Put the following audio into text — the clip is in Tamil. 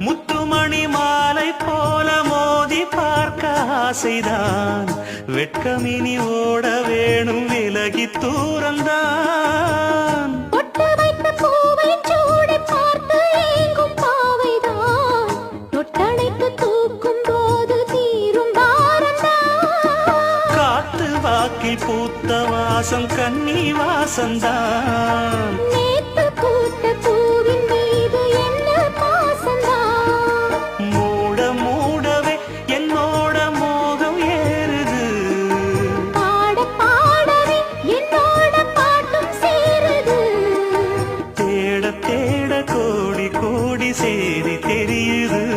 முத்துமணி மாலை போல மோதி பார்க்க ஆசைதான். வெட்கமினி ஓட வேணும் விலகி தூரந்தான். காத்து வாக்கில் பூத்த வாசம் கன்னி வாசந்தான். மூட மூடவே என்னோட மோகம் ஏறுது. தேட தேட கோடி கோடி சேரி தெரியுது.